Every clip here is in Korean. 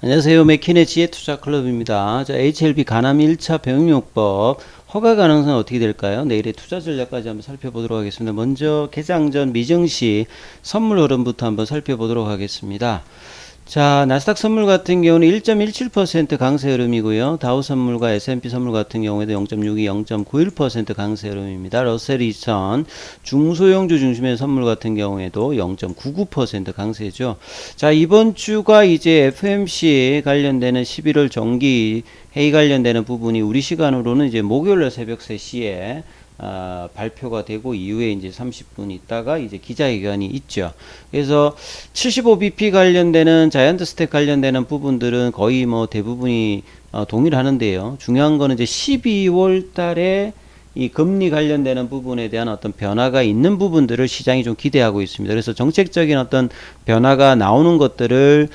안녕하세요. 맥킨의 지혜투자클럽입니다. 자, HLB 가남 1차 병용법 허가 가능성은 어떻게 될까요? 내일의 투자 전략까지 한번 살펴보도록 하겠습니다. 먼저 개장 전 미증시 선물 흐름부터 한번 살펴보도록 하겠습니다. 자, 나스닥 선물 같은 경우는 1.17% 강세 흐름이고요. 다우 선물과 S&P 선물 같은 경우에도 0.62, 0.91% 강세 흐름입니다. 러셀 2000 중소형주 중심의 선물 같은 경우에도 0.99% 강세죠. 자, 이번 주가 이제 FMC 관련되는 11월 정기 회의 관련되는 부분이 우리 시간으로는 이제 목요일날 새벽 3시에 발표가 되고 이후에 이제 30분 있다가 이제 기자회견이 있죠. 그래서 75bp 관련되는 자이언트 스택 관련되는 부분들은 거의 뭐 대부분이 동일하는데요. 중요한 거는 이제 12월 달에 이 금리 관련되는 부분에 대한 어떤 변화가 있는 부분들을 시장이 좀 기대하고 있습니다. 그래서 정책적인 어떤 변화가 나오는 것들을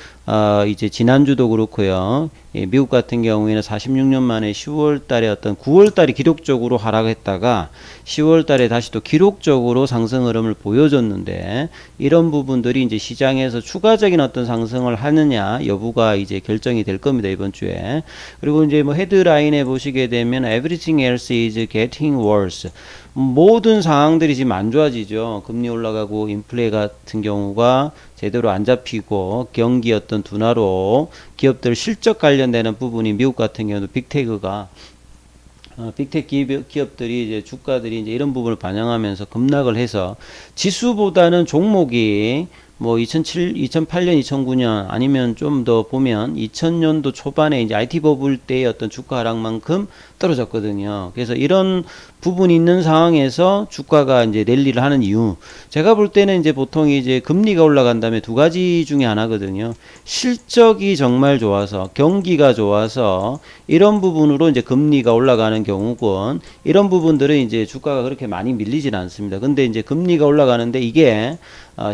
이제 지난주도 그렇고요. 예, 미국 같은 경우에는 46년 만에 10월 달에 어떤 9월 달에 기록적으로 하락했다가 10월 달에 다시 또 기록적으로 상승 흐름을 보여줬는데 이런 부분들이 이제 시장에서 추가적인 어떤 상승을 하느냐 여부가 이제 결정이 될 겁니다. 이번 주에. 그리고 이제 뭐 헤드라인에 보시게 되면 everything else is getting worse. 모든 상황들이 지금 안 좋아지죠. 금리 올라가고 인플레 같은 경우가 제대로 안 잡히고 경기 어떤 둔화로 기업들 실적 관련되는 부분이 미국 같은 경우도 빅테크가 빅테크 기업들이 이제 주가들이 이제 이런 부분을 반영하면서 급락을 해서 지수보다는 종목이 뭐 2008년, 2009년 아니면 좀 더 보면 2000년도 초반에 이제 IT 버블 때의 어떤 주가 하락만큼 떨어졌거든요. 그래서 이런 부분이 있는 상황에서 주가가 이제 랠리를 하는 이유. 제가 볼 때는 이제 보통 이제 금리가 올라간 다음에 두 가지 중에 하나거든요. 실적이 정말 좋아서 경기가 좋아서 이런 부분으로 이제 금리가 올라가는 경우건 이런 부분들은 이제 주가가 그렇게 많이 밀리진 않습니다. 근데 이제 금리가 올라가는데 이게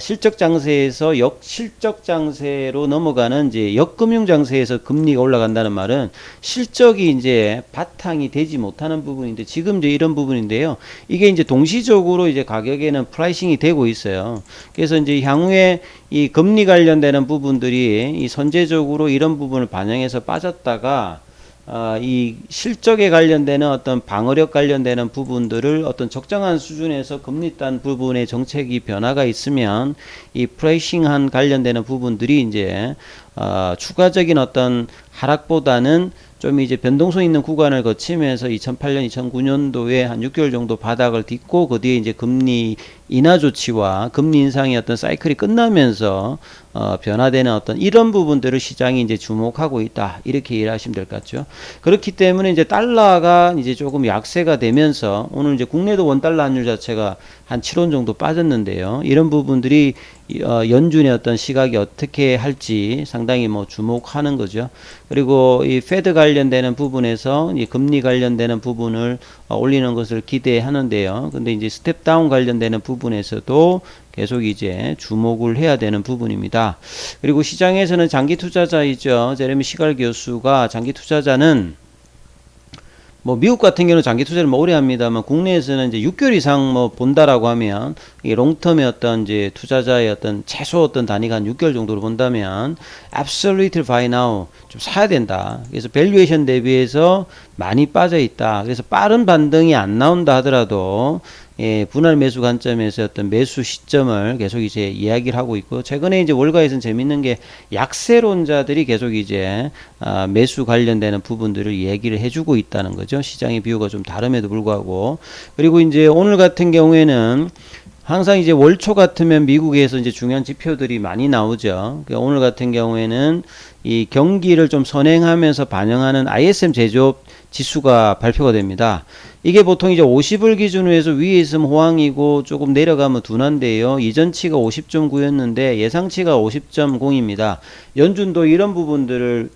실적 장세에서 역실적 장세로 넘어가는 이제 역금융 장세에서 금리가 올라간다는 말은 실적이 이제 바탕이 되지 못하는 부분인데 지금 이제 이런 부분인데요. 이게 이제 동시적으로 이제 가격에는 프라이싱이 되고 있어요. 그래서 이제 향후에 이 금리 관련되는 부분들이 이 선제적으로 이런 부분을 반영해서 빠졌다가 이 실적에 관련되는 어떤 방어력 관련되는 부분들을 어떤 적정한 수준에서 금리 딴 부분의 정책이 변화가 있으면 이 프라이싱한 관련되는 부분들이 이제 추가적인 어떤 하락보다는 좀 이제 변동성 있는 구간을 거치면서 2008년, 2009년도에 한 6개월 정도 바닥을 딛고 그 뒤에 이제 금리 인하 조치와 금리 인상의 어떤 사이클이 끝나면서 변화되는 어떤 이런 부분들을 시장이 이제 주목하고 있다. 이렇게 이해하시면 될 것 같죠. 그렇기 때문에 이제 달러가 이제 조금 약세가 되면서 오늘 이제 국내도 원달러 환율 자체가 한 7원 정도 빠졌는데요. 이런 부분들이 연준의 어떤 시각이 어떻게 할지 상당히 뭐 주목하는 거죠. 그리고 이 페드 관련되는 부분에서 이 금리 관련되는 부분을 올리는 것을 기대하는데요. 근데 이제 스텝 다운 관련되는 부분에서도 계속 이제 주목을 해야 되는 부분입니다. 그리고 시장에서는 장기 투자자이죠. 제레미 시갈 교수가 장기 투자자는 뭐 미국 같은 경우는 장기 투자를 뭐 오래 합니다만 국내에서는 이제 6개월 이상 뭐 본다라고 하면 이 롱텀의 어떤 이제 투자자의 어떤 최소 어떤 단위가 한 6개월 정도로 본다면 absolutely buy now 좀 사야 된다. 그래서 밸류에이션 대비해서 많이 빠져 있다. 그래서 빠른 반등이 안 나온다 하더라도 예, 분할 매수 관점에서 어떤 매수 시점을 계속 이제 이야기를 하고 있고, 최근에 이제 월가에서는 재밌는 게 약세론자들이 계속 이제 매수 관련되는 부분들을 얘기를 해주고 있다는 거죠. 시장의 비유가 좀 다름에도 불구하고. 그리고 이제 오늘 같은 경우에는 항상 이제 월초 같으면 미국에서 이제 중요한 지표들이 많이 나오죠. 그러니까 오늘 같은 경우에는 이 경기를 좀 선행하면서 반영하는 ISM 제조업 지수가 발표가 됩니다. 이게 보통 이제 50을 기준으로 해서 위에 있으면 호황이고 조금 내려가면 둔한데요. 이전치가 50.9였는데 예상치가 50.0입니다. 연준도 이런 부분들을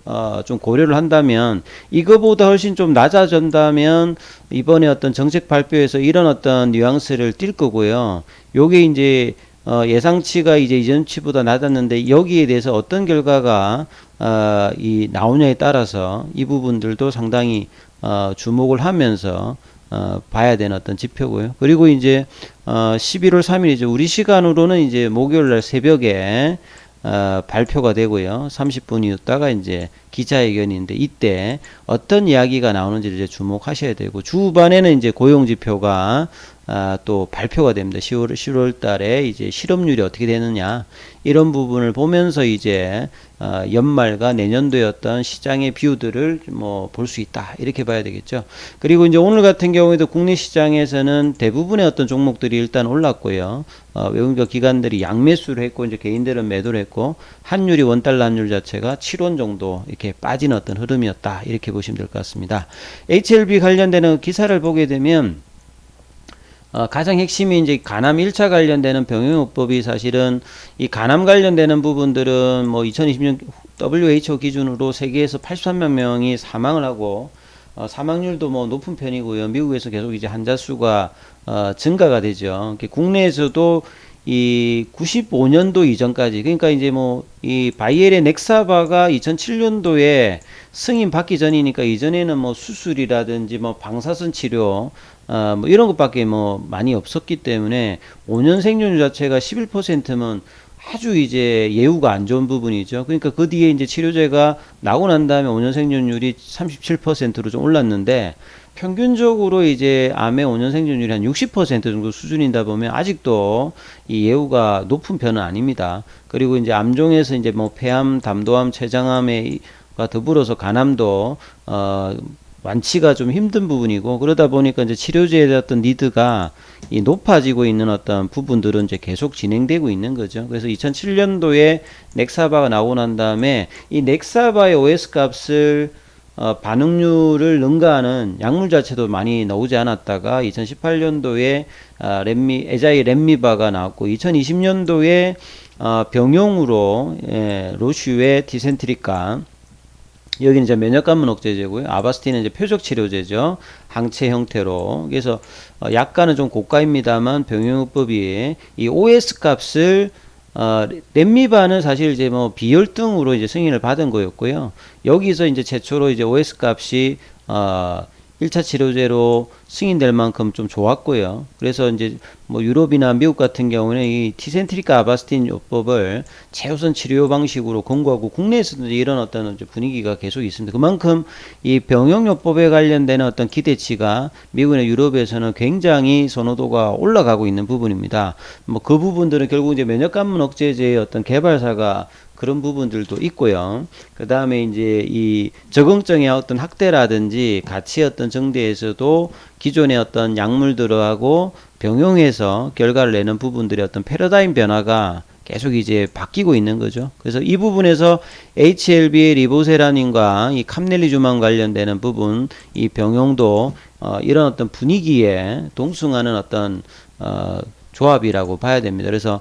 좀 고려를 한다면 이거보다 훨씬 좀 낮아진다면 이번에 어떤 정책 발표에서 이런 어떤 뉘앙스를 띌 거고요. 요게 이제 예상치가 이제 이전치보다 낮았는데 여기에 대해서 어떤 결과가 이 나오냐에 따라서 이 부분들도 상당히 주목을 하면서 봐야 되는 어떤 지표고요. 그리고 이제 11월 3일이죠. 우리 시간으로는 이제 목요일 날 새벽에 발표가 되고요. 30분 있다가 이제 기자회견인데 이때 어떤 이야기가 나오는지 이제 주목하셔야 되고 주후반에는 이제 고용지표가 또 발표가 됩니다. 10월 달에 이제 실업률이 어떻게 되느냐 이런 부분을 보면서 이제 연말과 내년도의 어떤 시장의 뷰들을 뭐 볼 수 있다 이렇게 봐야 되겠죠. 그리고 이제 오늘 같은 경우에도 국내 시장에서는 대부분의 어떤 종목들이 일단 올랐고요. 외국인과 기관들이 양매수를 했고 이제 개인들은 매도를 했고 환율이 원달러 환율 자체가 7원 정도 이렇게 빠진 어떤 흐름이었다 이렇게 보시면 될 것 같습니다. HLB 관련되는 기사를 보게 되면 가장 핵심이 이제 간암 1차 관련되는 병용요법이 사실은 이 간암 관련되는 부분들은 뭐 2020년 WHO 기준으로 세계에서 83만 명이 사망을 하고 사망률도 뭐 높은 편이고요. 미국에서 계속 이제 환자 수가 증가가 되죠. 국내에서도 이 95년도 이전까지 그러니까 이제 뭐 이 바이엘의 넥사바가 2007년도에 승인 받기 전이니까 이전에는 뭐 수술이라든지 뭐 방사선 치료 뭐 이런 것밖에 뭐 많이 없었기 때문에 5년 생존율 자체가 11%면 아주 이제 예후가 안 좋은 부분이죠. 그러니까 그 뒤에 이제 치료제가 나오고 난 다음에 5년 생존율이 37%로 좀 올랐는데 평균적으로 이제 암의 5년 생존율이 한 60% 정도 수준이다 보면 아직도 이 예후가 높은 편은 아닙니다. 그리고 이제 암종에서 이제 뭐 폐암, 담도암, 췌장암과 더불어서 간암도 완치가 좀 힘든 부분이고 그러다 보니까 이제 치료제에 대한 어떤 니드가 이 높아지고 있는 어떤 부분들은 이제 계속 진행되고 있는 거죠. 그래서 2007년도에 넥사바가 나오고 난 다음에 이 넥사바의 OS 값을 반응률을 능가하는 약물 자체도 많이 나오지 않았다가 2018년도에 에자이 렘미바가 나왔고 2020년도에 병용으로 로슈의 디센트리카 여기는 이제 면역감문 억제제고요. 아바스틴은 이제 표적 치료제죠. 항체 형태로. 그래서 약간은 좀 고가입니다만 병용요법이 이 OS 값을 렘미바는 사실 이제 뭐 비혈등으로 이제 승인을 받은 거였고요. 여기서 이제 최초로 이제 OS 값이 1차 치료제로 승인될 만큼 좀 좋았고요. 그래서 이제 뭐 유럽이나 미국 같은 경우는 이 티센트리카 아바스틴 요법을 최우선 치료 방식으로 권고하고 국내에서도 이런 어떤 분위기가 계속 있습니다. 그만큼 이 병용요법에 관련되는 어떤 기대치가 미국이나 유럽에서는 굉장히 선호도가 올라가고 있는 부분입니다. 뭐 그 부분들은 결국 이제 면역감문 억제제의 어떤 개발사가 그런 부분들도 있고요. 그 다음에 이제 이 적응증의 어떤 확대라든지 가치 어떤 정대에서도 기존의 어떤 약물들하고 병용해서 결과를 내는 부분들의 어떤 패러다임 변화가 계속 이제 바뀌고 있는 거죠. 그래서 이 부분에서 HLB의 리보세라닌과 이 캄넬리주만 관련되는 부분, 이 병용도 이런 어떤 분위기에 동승하는 어떤 조합이라고 봐야 됩니다. 그래서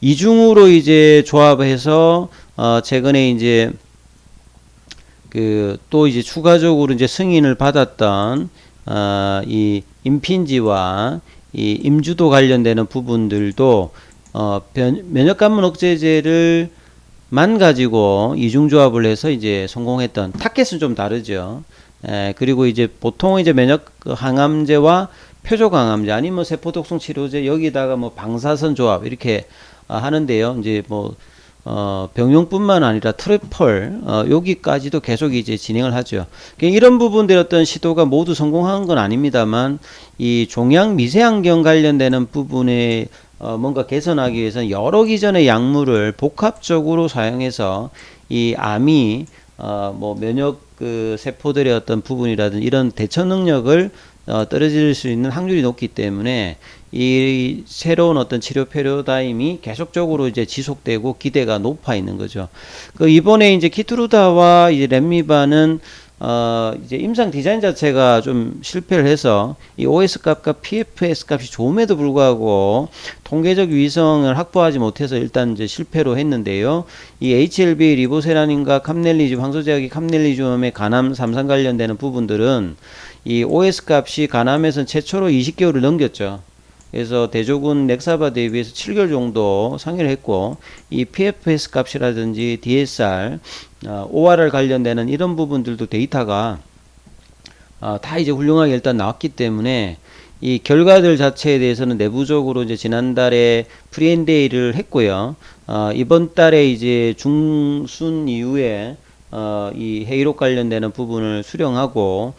이중으로 이제 조합해서 최근에 이제 또 이제 추가적으로 이제 승인을 받았던 이 임핀지와 이 임주도 관련되는 부분들도 면역감문 억제제를 만 가지고 이중조합을 해서 이제 성공했던 타겟은 좀 다르죠. 그리고 이제 보통 이제 면역 항암제와 표적 항암제 아니면 뭐 세포독성 치료제 여기다가 뭐 방사선 조합 이렇게 하는데요. 이제 뭐 병용뿐만 아니라 트리플 여기까지도 계속 이제 진행을 하죠. 이런 부분들의 어떤 시도가 모두 성공한 건 아닙니다만 이 종양 미세환경 관련되는 부분에 뭔가 개선하기 위해서는 여러 기존의 약물을 복합적으로 사용해서 이 암이 뭐 면역 세포들의 어떤 부분이라든지 이런 대처 능력을 떨어질 수 있는 확률이 높기 때문에 이 새로운 어떤 치료 패러다임이 계속적으로 이제 지속되고 기대가 높아 있는 거죠. 이번에 이제 키트루다와 이제 렘미바는 이제 임상 디자인 자체가 좀 실패를 해서 이 OS 값과 PFS 값이 좋음에도 불구하고 통계적 위성을 확보하지 못해서 일단 이제 실패로 했는데요. 이 HLB 리보세라닌과 캄넬리줌, 항소제약이 캄넬리줌의 간암 3상 관련되는 부분들은 이 OS 값이 간암에서는 최초로 20개월을 넘겼죠. 그래서 대조군 넥사바 대비해서 7개월 정도 상회를 했고 이 PFS 값이라든지 DSR, ORR 관련되는 이런 부분들도 데이터가 다 이제 훌륭하게 일단 나왔기 때문에 이 결과들 자체에 대해서는 내부적으로 이제 지난달에 프리엔데이를 했고요. 이번 달에 이제 중순 이후에 이 회의록 관련되는 부분을 수령하고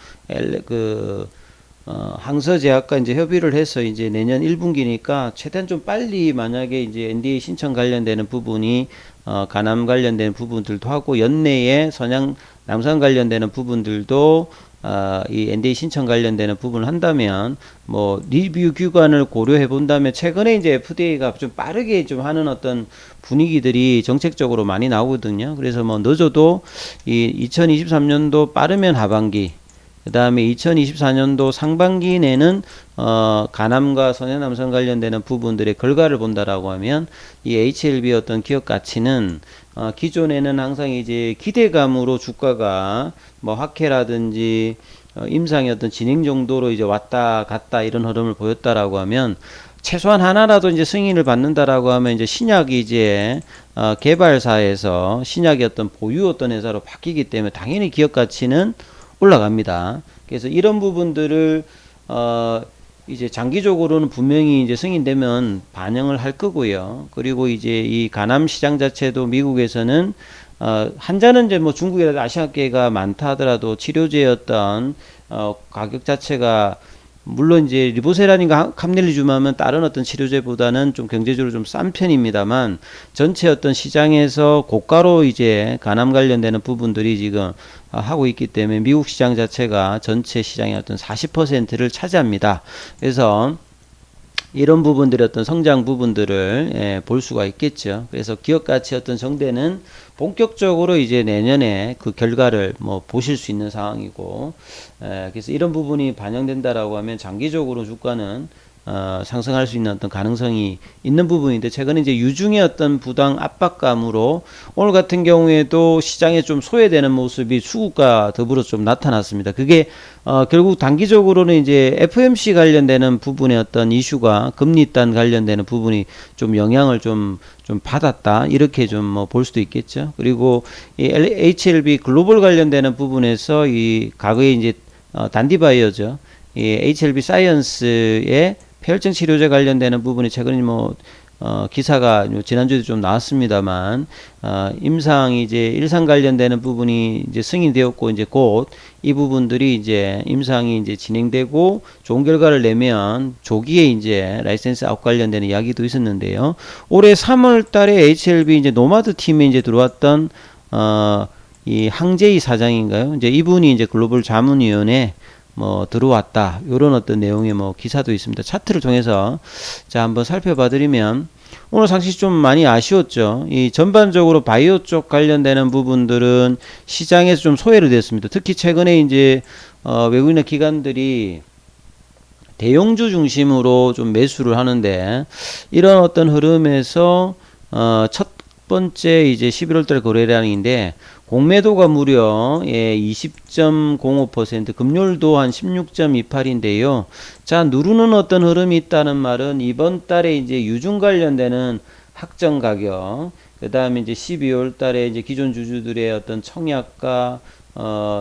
항서제약과 이제 협의를 해서 이제 내년 1분기니까 최대한 좀 빨리 만약에 이제 NDA 신청 관련되는 부분이 간암 관련된 부분들도 하고 연내에 선양 남산 관련되는 부분들도 이 NDA 신청 관련되는 부분을 한다면 뭐 리뷰 기관을 고려해 본다면 최근에 이제 FDA가 좀 빠르게 좀 하는 어떤 분위기들이 정책적으로 많이 나오거든요. 그래서 뭐 늦어도 이 2023년도 빠르면 하반기, 그 다음에 2024년도 상반기 내는 간암과 선현암선 관련되는 부분들의 결과를 본다라고 하면 이 HLB 어떤 기업 가치는 기존에는 항상 이제 기대감으로 주가가 뭐 학회라든지 임상의 어떤 진행 정도로 이제 왔다 갔다 이런 흐름을 보였다라고 하면 최소한 하나라도 이제 승인을 받는다라고 하면 이제 신약이 이제 개발사에서 신약의 어떤 보유 어떤 회사로 바뀌기 때문에 당연히 기업 가치는 올라갑니다. 그래서 이런 부분들을 이제 장기적으로는 분명히 이제 승인되면 반영을 할 거고요. 그리고 이제 이 간암 시장 자체도 미국에서는 환자는 이제 뭐 중국이라도 아시아계가 많다 하더라도 치료제의 어떤 가격 자체가 물론 이제 리보세라닌과 캄넬리주마는 다른 어떤 치료제보다는 좀 경제적으로 좀 싼 편입니다만 전체 어떤 시장에서 고가로 이제 간암 관련되는 부분들이 지금 하고 있기 때문에 미국 시장 자체가 전체 시장의 어떤 40%를 차지합니다. 그래서 이런 부분들의 어떤 성장 부분들을 볼 수가 있겠죠. 그래서 기업 가치 어떤 정대는 본격적으로 이제 내년에 그 결과를 뭐 보실 수 있는 상황이고, 그래서 이런 부분이 반영된다라고 하면 장기적으로 주가는 상승할 수 있는 어떤 가능성이 있는 부분인데, 최근에 이제 유중의 어떤 부당 압박감으로 오늘 같은 경우에도 시장에 좀 소외되는 모습이 수급과 더불어 좀 나타났습니다. 그게 결국 단기적으로는 이제 FMC 관련되는 부분의 어떤 이슈가 금리단 관련되는 부분이 좀 영향을 좀 받았다, 이렇게 좀 뭐 볼 수도 있겠죠. 그리고 이 HLB 글로벌 관련되는 부분에서 이 과거에 이제 단디바이오죠. 이 HLB 사이언스의 폐혈증 치료제 관련되는 부분이 최근에 뭐 기사가 지난주에도 좀 나왔습니다만 임상 이제 일상 관련되는 부분이 이제 승인되었고 이제 곧 이 부분들이 이제 임상이 이제 진행되고 좋은 결과를 내면 조기에 이제 라이센스 아웃 관련되는 이야기도 있었는데요. 올해 3월 달에 HLB 이제 노마드 팀에 이제 들어왔던 이 항제이 사장인가요? 이제 이분이 이제 글로벌 자문위원회 뭐 들어왔다, 요런 어떤 내용의 뭐 기사도 있습니다. 차트를 통해서 자 한번 살펴봐 드리면 오늘 상시 좀 많이 아쉬웠죠. 이 전반적으로 바이오 쪽 관련되는 부분들은 시장에서 좀 소외를 됐습니다. 특히 최근에 이제 외국인의 기관들이 대형주 중심으로 좀 매수를 하는데, 이런 어떤 흐름에서 첫 번째 이제 11월달 거래량인데 공매도가 무려 20.05%, 급률도 한 16.28인데요. 자, 누르는 어떤 흐름이 있다는 말은 이번 달에 이제 유중 관련되는 확정 가격, 그 다음에 이제 12월 달에 이제 기존 주주들의 어떤 청약과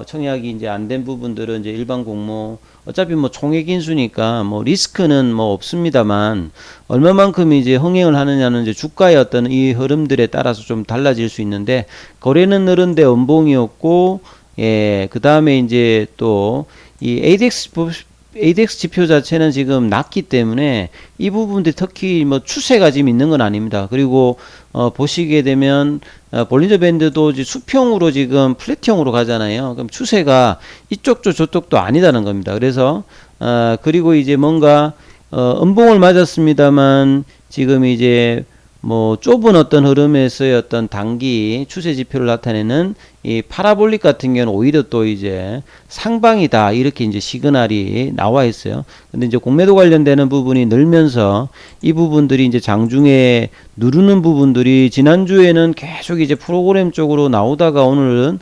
청약이 이제 안 된 부분들은 이제 일반 공모, 어차피 뭐 총액 인수니까 뭐 리스크는 뭐 없습니다만 얼마만큼 이제 흥행을 하느냐는 이제 주가의 어떤 이 흐름들에 따라서 좀 달라질 수 있는데, 거래는 늘은데 음봉이었고, 그 다음에 이제 또 이 ADX 지표 자체는 지금 낮기 때문에 이 부분들이 특히 뭐 추세가 지금 있는 건 아닙니다. 그리고 보시게 되면 볼린저 밴드도 이제 수평으로 지금 플랫형으로 가잖아요. 그럼 추세가 이쪽도 저쪽도 아니다는 겁니다. 그래서 그리고 이제 뭔가 음봉을 맞았습니다만 지금 이제 뭐 좁은 어떤 흐름에서의 어떤 단기 추세 지표를 나타내는 이 파라볼릭 같은 경우는 오히려 또 이제 상방이다, 이렇게 이제 시그널이 나와 있어요. 근데 이제 공매도 관련되는 부분이 늘면서 이 부분들이 이제 장중에 누르는 부분들이 지난주에는 계속 이제 프로그램 쪽으로 나오다가 오늘은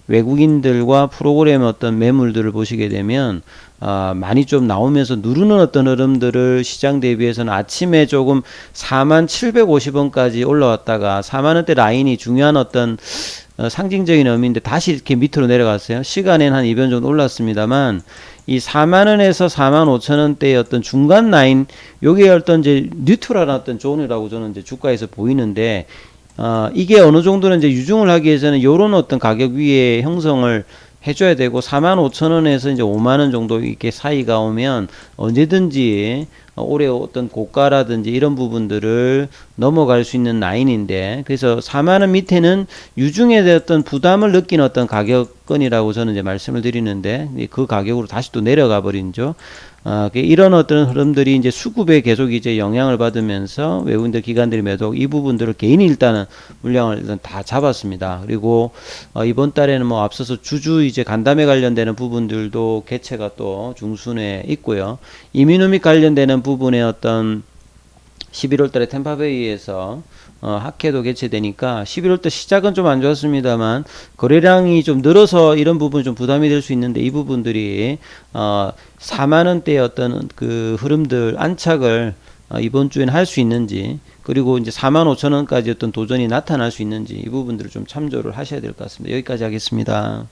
외국인들과 프로그램 어떤 매물들을 보시게 되면 많이 좀 나오면서 누르는 어떤 흐름들을 시장 대비해서는 아침에 조금 4750원까지 올라왔다가 4만원대 라인이 중요한 어떤 상징적인 의미인데 다시 이렇게 밑으로 내려갔어요. 시간에는 한 2변 정도 올랐습니다만 이 4만원에서 4만 5천원대의 어떤 중간 라인, 요게 어떤 이제 뉴트럴한 어떤 존이라고 저는 이제 주가에서 보이는데, 이게 어느 정도는 이제 유중을 하기 위해서는 요런 어떤 가격 위에 형성을 해줘야 되고, 4만 5천원에서 이제 5만원 정도 이렇게 사이가 오면 언제든지 올해 어떤 고가라든지 이런 부분들을 넘어갈 수 있는 라인인데, 그래서 4만원 밑에는 유중에 대한 어떤 부담을 느끼는 어떤 가격권이라고 저는 이제 말씀을 드리는데, 그 가격으로 다시 또 내려가 버린죠. 이런 어떤 흐름들이 이제 수급에 계속 이제 영향을 받으면서 외국인들 기관들이 매도, 이 부분들을 개인이 일단은 물량을 일단 다 잡았습니다. 그리고 이번 달에는 뭐 앞서서 주주 이제 간담회 관련되는 부분들도 개최가 또 중순에 있고요. 이민후믹 관련되는 부분의 어떤 11월 달에 템파베이에서 학회도 개최되니까 11월 달 시작은 좀 안 좋았습니다만 거래량이 좀 늘어서 이런 부분이 좀 부담이 될 수 있는데, 이 부분들이 4만 원대의 어떤 그 흐름들 안착을 이번 주에는 할 수 있는지, 그리고 이제 4만 5천 원까지 어떤 도전이 나타날 수 있는지, 이 부분들을 좀 참조를 하셔야 될 것 같습니다. 여기까지 하겠습니다.